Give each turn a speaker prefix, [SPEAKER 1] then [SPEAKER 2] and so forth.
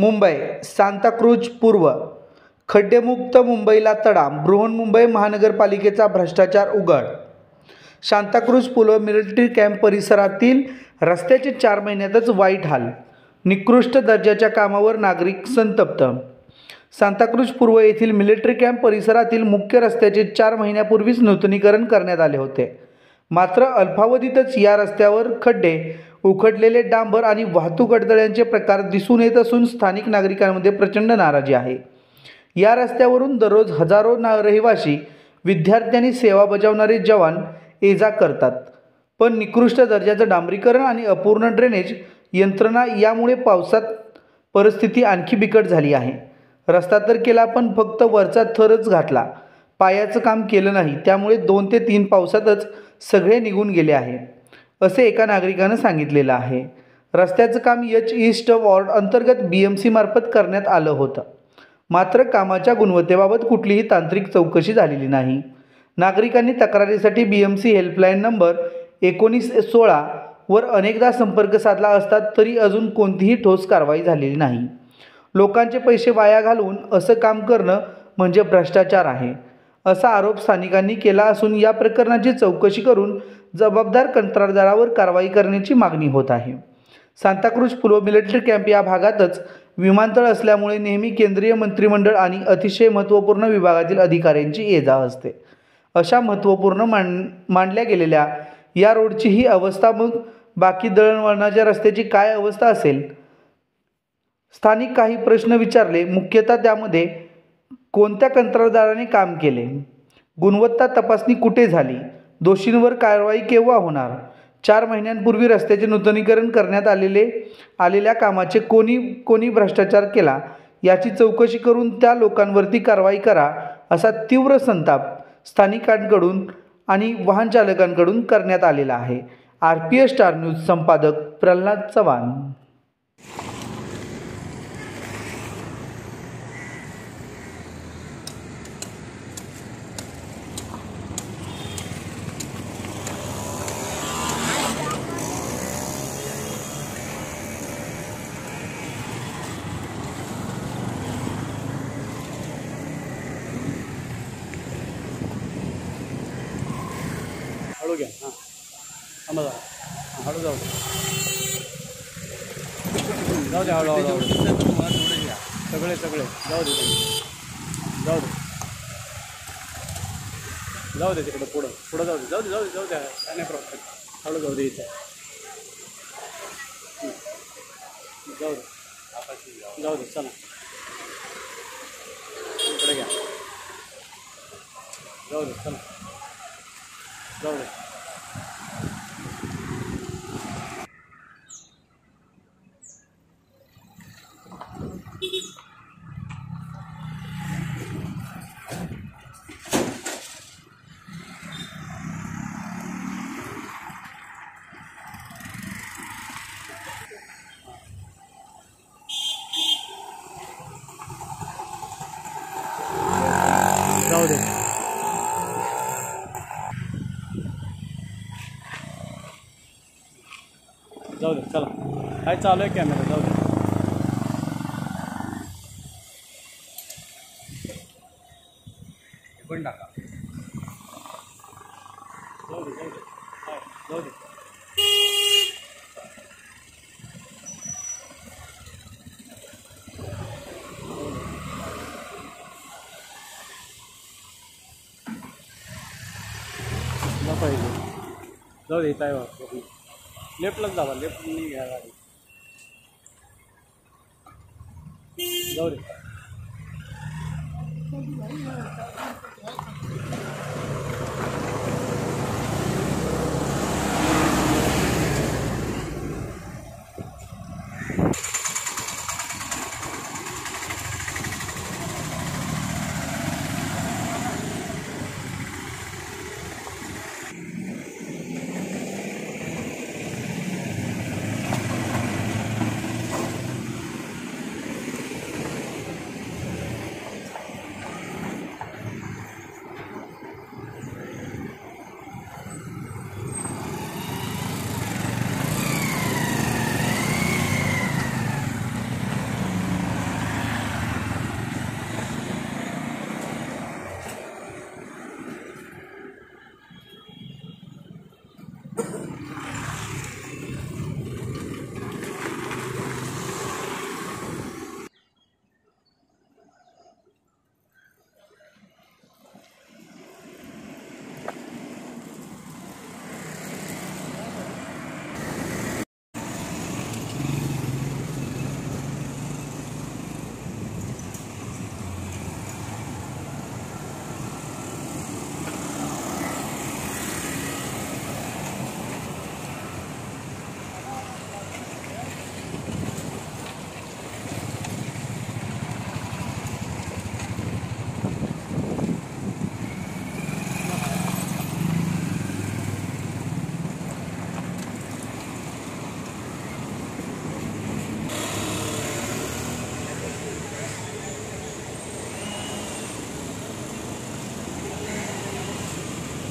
[SPEAKER 1] मुंबई सांताक्रूझ पूर्व खड्डेमुक्त मुंबईला तडा, बृहन्मुंबई महानगरपालिकेचा भ्रष्टाचार उघड। सांताक्रूझ पूर्व मिलिटरी कॅम्प परिसरातील रस्त्याचे 4 महिन्यातच वाईट हाल, निकृष्ट दर्जाच्या कामावर नागरिक संतप्त। सांताक्रूझ पूर्व येथील मिलिटरी कॅम्प परिसरातील मुख्य रस्त्याचे 4 महिन्यापूर्वीच नूतनीकरण करण्यात आले होते। मात्र अल्पावधीतच या रस्त्यावर खड्डे, उखडलेले डांबर आणि वाहतूक अडथळ्यांचे प्रकार दिसून येत असून स्थानिक नागरिकांमध्ये प्रचंड नाराजी आहे। या रस्त्यावरून दररोज हजारो रहिवासी, विद्यार्थी, सेवा बजावणारे जवान ये-जा करतात, पण निकृष्ट दर्जाचं डांबरीकरण आणि अपूर्ण ड्रेनेज यंत्रणा यामुळे पावसात परिस्थिती आणखी बिकट झाली आहे। रस्ता तर केला, पण फक्त वरचा थरच घातला, पायाचं काम केलं नाही। त्यामुळे 2 ते 3 पावसातच सगळे निघून गेले आहे, असे एका नागरिकानं सांगितलेलं आहे। रस्त्याचं काम एच ईस्ट वॉर्ड अंतर्गत BMC मार्फत करण्यात आलं होतं, मात्र कामाच्या गुणवत्तेबाबत कुठलीही तांत्रिक चौकशी झालेली नाही। नागरिकांनी तक्रारीसाठी BMC हेल्पलाईन नंबर 1916 वर अनेकदा संपर्क साधला असता तरी अजून कोणतीही ठोस कारवाई झालेली नाही। लोकांचे पैसे वाया घालवून असं काम करणं म्हणजे भ्रष्टाचार आहे, असा आरोप स्थानिकांनी केला असून या प्रकरणाची चौकशी करून जबाबदार कंत्राटदारावर कारवाई करण्याची मागणी होत आहे। सांताक्रूझ पूर्व मिलिटरी कॅम्प या भागातच विमानतळ असल्यामुळे नेहमी केंद्रीय मंत्रिमंडळ आणि अतिशय महत्त्वपूर्ण विभागातील अधिकाऱ्यांची ये-जा असते। अशा महत्त्वपूर्ण मानल्या गेलेल्या या रोडची ही अवस्था, मग बाकी दळणवळणाच्या रस्त्याची काय अवस्था असेल? स्थानिक काही प्रश्न विचारले, मुख्यतः त्यामध्ये कोणत्या कंत्राटदाराने काम केले, गुणवत्ता तपासणी कुठे झाली, दोषींवर कारवाई केव्हा होणार, 4 महिन्यांपूर्वी रस्त्याचे नूतनीकरण करण्यात आलेल्या कामाचे कोणी भ्रष्टाचार केला याची चौकशी करून त्या लोकांवरती कारवाई करा, असा तीव्र संताप स्थानिकांकडून आणि वाहन चालकांकडून करण्यात आलेला आहे। RPS स्टार न्यूज संपादक प्रल्हाद चव्हाण।
[SPEAKER 2] हळू घ्या, हां थांबा जरा, हळू जाऊ दे, जाऊ दे, हळू हळू सगळे जाऊ दे, जाऊ दे तिकडं पुढं जाऊ दे, काय नाही प्रॉब्लेम, हळू जाऊ दे, इथं जाऊ दे चला, इकडे घ्या, जाऊ दे चला, जाऊ दे, जाऊ दे, जाऊ दे चला, काय चालू आहे कॅमेरा, जाऊ दे, पण टाका, जाऊ दे, जाऊ दे, पाहिजे, जाऊ दे, इथं आहे, लेफ्टलाच जावा, लेफ्टनी घ्या गाडी, जाऊ दे।